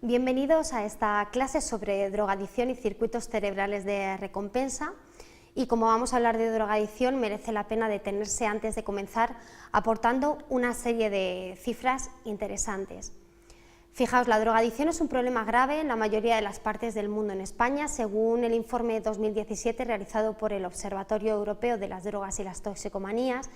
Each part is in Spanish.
Bienvenidos a esta clase sobre drogadicción y circuitos cerebrales de recompensa. Y como vamos a hablar de drogadicción, merece la pena detenerse antes de comenzar aportando una serie de cifras interesantes. Fijaos, la drogadicción es un problema grave en la mayoría de las partes del mundo. En España, según el informe 2017 realizado por el Observatorio Europeo de las Drogas y las Toxicomanías,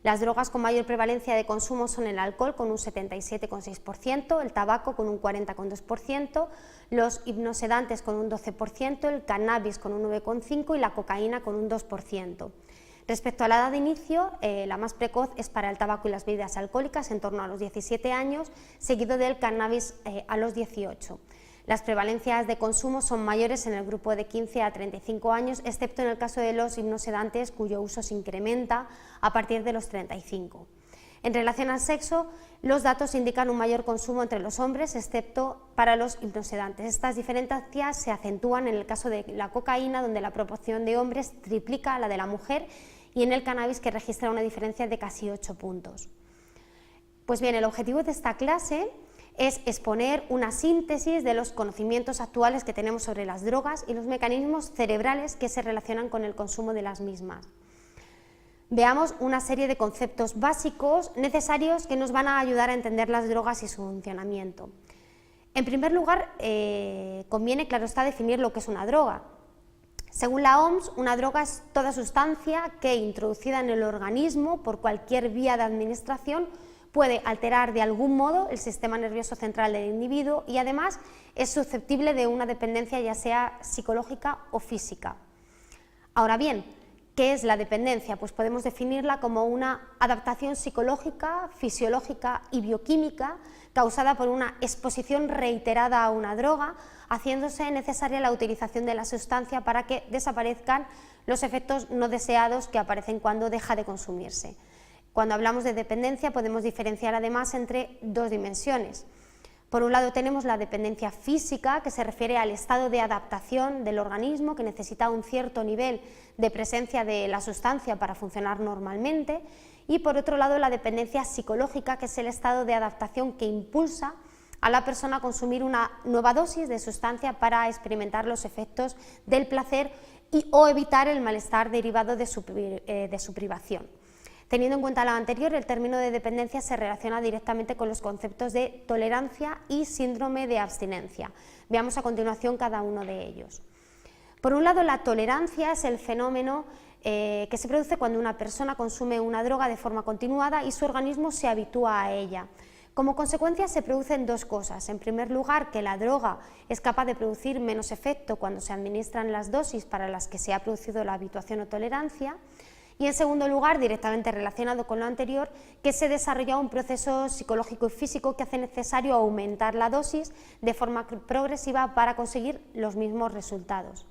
las drogas con mayor prevalencia de consumo son el alcohol con un 77,6%, el tabaco con un 40,2%, los hipnosedantes con un 12%, el cannabis con un 9,5% y la cocaína con un 2%. Respecto a la edad de inicio, la más precoz es para el tabaco y las bebidas alcohólicas, en torno a los 17 años, seguido del cannabis a los 18. Las prevalencias de consumo son mayores en el grupo de 15 a 35 años, excepto en el caso de los hipnosedantes, cuyo uso se incrementa a partir de los 35. En relación al sexo, los datos indican un mayor consumo entre los hombres, excepto para los hipnosedantes. Estas diferencias se acentúan en el caso de la cocaína, donde la proporción de hombres triplica a la de la mujer, y en el cannabis, que registra una diferencia de casi 8 puntos. Pues bien, el objetivo de esta clase es exponer una síntesis de los conocimientos actuales que tenemos sobre las drogas y los mecanismos cerebrales que se relacionan con el consumo de las mismas. Veamos una serie de conceptos básicos necesarios que nos van a ayudar a entender las drogas y su funcionamiento. En primer lugar, conviene, claro está, definir lo que es una droga. Según la OMS, una droga es toda sustancia que, introducida en el organismo por cualquier vía de administración, puede alterar de algún modo el sistema nervioso central del individuo y además es susceptible de una dependencia, ya sea psicológica o física. Ahora bien, ¿qué es la dependencia? Pues podemos definirla como una adaptación psicológica, fisiológica y bioquímica causada por una exposición reiterada a una droga, haciéndose necesaria la utilización de la sustancia para que desaparezcan los efectos no deseados que aparecen cuando deja de consumirse. Cuando hablamos de dependencia podemos diferenciar además entre dos dimensiones. Por un lado tenemos la dependencia física, que se refiere al estado de adaptación del organismo, que necesita un cierto nivel de presencia de la sustancia para funcionar normalmente, y por otro lado la dependencia psicológica, que es el estado de adaptación que impulsa a la persona a consumir una nueva dosis de sustancia para experimentar los efectos del placer o evitar el malestar derivado de su privación. Teniendo en cuenta lo anterior, el término de dependencia se relaciona directamente con los conceptos de tolerancia y síndrome de abstinencia. Veamos a continuación cada uno de ellos. Por un lado, la tolerancia es el fenómeno que se produce cuando una persona consume una droga de forma continuada y su organismo se habitúa a ella. Como consecuencia se producen dos cosas. En primer lugar, que la droga es capaz de producir menos efecto cuando se administran las dosis para las que se ha producido la habituación o tolerancia. Y en segundo lugar, directamente relacionado con lo anterior, que se desarrolla un proceso psicológico y físico que hace necesario aumentar la dosis de forma progresiva para conseguir los mismos resultados.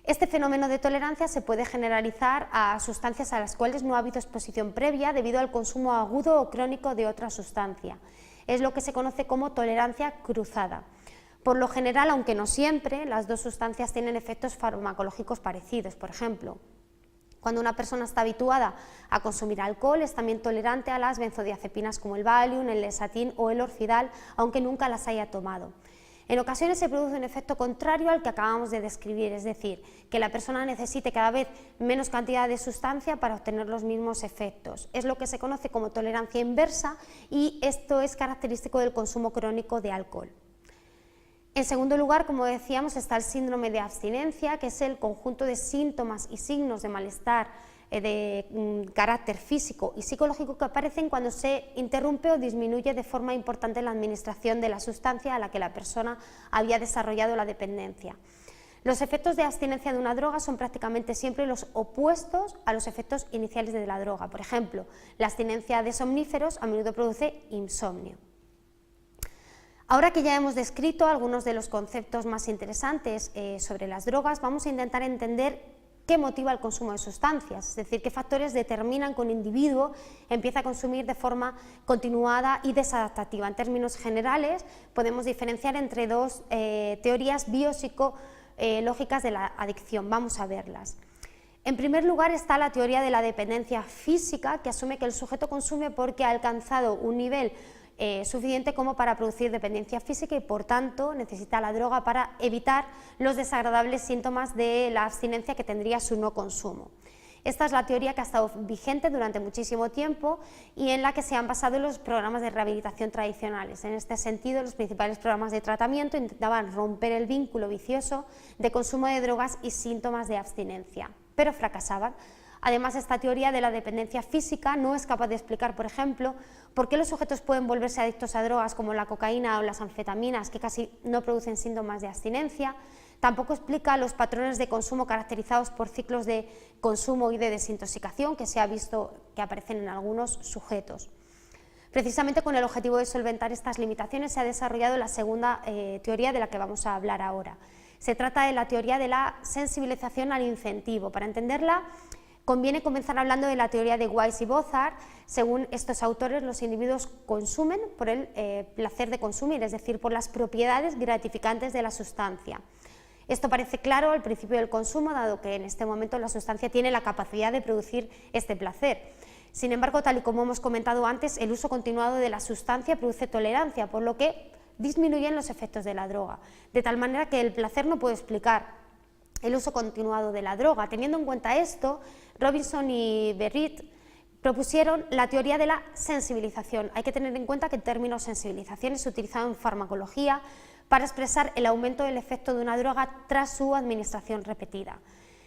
Este fenómeno de tolerancia se puede generalizar a sustancias a las cuales no ha habido exposición previa debido al consumo agudo o crónico de otra sustancia. Es lo que se conoce como tolerancia cruzada. Por lo general, aunque no siempre, las dos sustancias tienen efectos farmacológicos parecidos. Por ejemplo, cuando una persona está habituada a consumir alcohol, es también tolerante a las benzodiazepinas como el Valium, el Lesatin o el Orfidal, aunque nunca las haya tomado. En ocasiones se produce un efecto contrario al que acabamos de describir, es decir, que la persona necesite cada vez menos cantidad de sustancia para obtener los mismos efectos. Es lo que se conoce como tolerancia inversa y esto es característico del consumo crónico de alcohol. En segundo lugar, como decíamos, está el síndrome de abstinencia, que es el conjunto de síntomas y signos de malestar de carácter físico y psicológico que aparecen cuando se interrumpe o disminuye de forma importante la administración de la sustancia a la que la persona había desarrollado la dependencia. Los efectos de abstinencia de una droga son prácticamente siempre los opuestos a los efectos iniciales de la droga. Por ejemplo, la abstinencia de somníferos a menudo produce insomnio. Ahora que ya hemos descrito algunos de los conceptos más interesantes sobre las drogas, vamos a intentar entender qué motiva el consumo de sustancias, es decir, qué factores determinan que un individuo empieza a consumir de forma continuada y desadaptativa. En términos generales, podemos diferenciar entre dos teorías biopsicológicas de la adicción. Vamos a verlas. En primer lugar está la teoría de la dependencia física, que asume que el sujeto consume porque ha alcanzado un nivel suficiente como para producir dependencia física y, por tanto, necesita la droga para evitar los desagradables síntomas de la abstinencia que tendría su no consumo. Esta es la teoría que ha estado vigente durante muchísimo tiempo y en la que se han basado los programas de rehabilitación tradicionales. En este sentido, los principales programas de tratamiento intentaban romper el vínculo vicioso de consumo de drogas y síntomas de abstinencia, pero fracasaban. Además, esta teoría de la dependencia física no es capaz de explicar, por ejemplo, por qué los sujetos pueden volverse adictos a drogas como la cocaína o las anfetaminas, que casi no producen síntomas de abstinencia. Tampoco explica los patrones de consumo caracterizados por ciclos de consumo y de desintoxicación que se ha visto que aparecen en algunos sujetos. Precisamente con el objetivo de solventar estas limitaciones se ha desarrollado la segunda teoría de la que vamos a hablar ahora. Se trata de la teoría de la sensibilización al incentivo. Para entenderla, conviene comenzar hablando de la teoría de Weiss y Bozard. Según estos autores, los individuos consumen por el placer de consumir, es decir, por las propiedades gratificantes de la sustancia. Esto parece claro al principio del consumo, dado que en este momento la sustancia tiene la capacidad de producir este placer. Sin embargo, tal y como hemos comentado antes, el uso continuado de la sustancia produce tolerancia, por lo que disminuyen los efectos de la droga, de tal manera que el placer no puede explicar el uso continuado de la droga. Teniendo en cuenta esto, Robinson y Berrit propusieron la teoría de la sensibilización. Hay que tener en cuenta que el término sensibilización es utilizado en farmacología para expresar el aumento del efecto de una droga tras su administración repetida.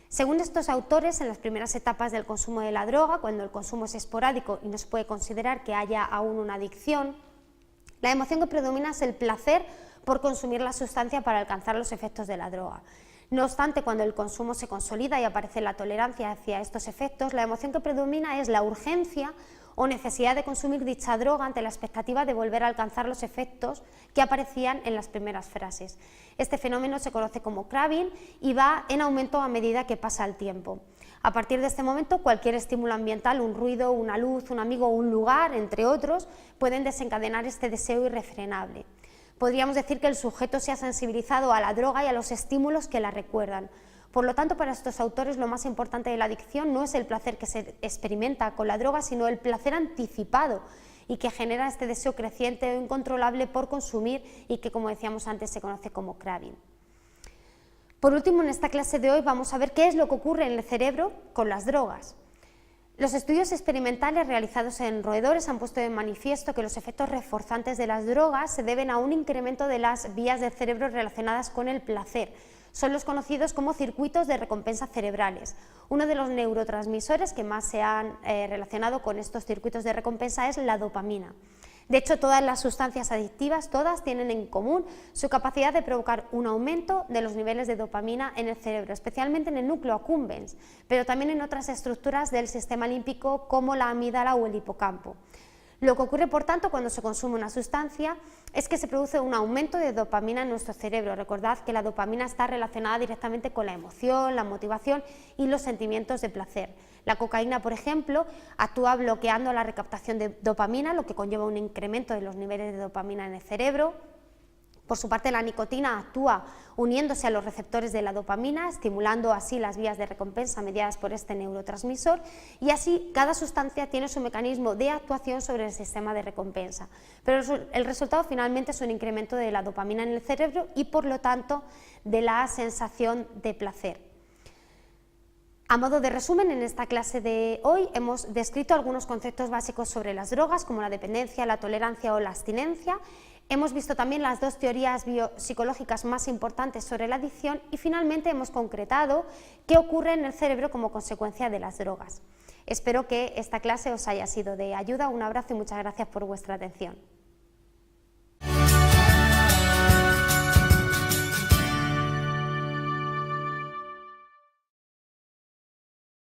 Según estos autores, en las primeras etapas del consumo de la droga, cuando el consumo es esporádico y no se puede considerar que haya aún una adicción, la emoción que predomina es el placer por consumir la sustancia para alcanzar los efectos de la droga. No obstante, cuando el consumo se consolida y aparece la tolerancia hacia estos efectos, la emoción que predomina es la urgencia o necesidad de consumir dicha droga ante la expectativa de volver a alcanzar los efectos que aparecían en las primeras frases. Este fenómeno se conoce como craving y va en aumento a medida que pasa el tiempo. A partir de este momento, cualquier estímulo ambiental, un ruido, una luz, un amigo o un lugar, entre otros, pueden desencadenar este deseo irrefrenable. Podríamos decir que el sujeto se ha sensibilizado a la droga y a los estímulos que la recuerdan. Por lo tanto, para estos autores lo más importante de la adicción no es el placer que se experimenta con la droga, sino el placer anticipado y que genera este deseo creciente o incontrolable por consumir y que, como decíamos antes, se conoce como craving. Por último, en esta clase de hoy vamos a ver qué es lo que ocurre en el cerebro con las drogas. Los estudios experimentales realizados en roedores han puesto de manifiesto que los efectos reforzantes de las drogas se deben a un incremento de las vías del cerebro relacionadas con el placer. Son los conocidos como circuitos de recompensa cerebrales. Uno de los neurotransmisores que más se han relacionado con estos circuitos de recompensa es la dopamina. De hecho, todas las sustancias adictivas, todas tienen en común su capacidad de provocar un aumento de los niveles de dopamina en el cerebro, especialmente en el núcleo accumbens, pero también en otras estructuras del sistema límbico como la amígdala o el hipocampo. Lo que ocurre, por tanto, cuando se consume una sustancia es que se produce un aumento de dopamina en nuestro cerebro. Recordad que la dopamina está relacionada directamente con la emoción, la motivación y los sentimientos de placer. La cocaína, por ejemplo, actúa bloqueando la recaptación de dopamina, lo que conlleva un incremento de los niveles de dopamina en el cerebro. Por su parte, la nicotina actúa uniéndose a los receptores de la dopamina, estimulando así las vías de recompensa mediadas por este neurotransmisor, y así cada sustancia tiene su mecanismo de actuación sobre el sistema de recompensa. Pero el resultado finalmente es un incremento de la dopamina en el cerebro y, por lo tanto, de la sensación de placer. A modo de resumen, en esta clase de hoy hemos descrito algunos conceptos básicos sobre las drogas, como la dependencia, la tolerancia o la abstinencia. Hemos visto también las dos teorías biopsicológicas más importantes sobre la adicción y finalmente hemos concretado qué ocurre en el cerebro como consecuencia de las drogas. Espero que esta clase os haya sido de ayuda. Un abrazo y muchas gracias por vuestra atención.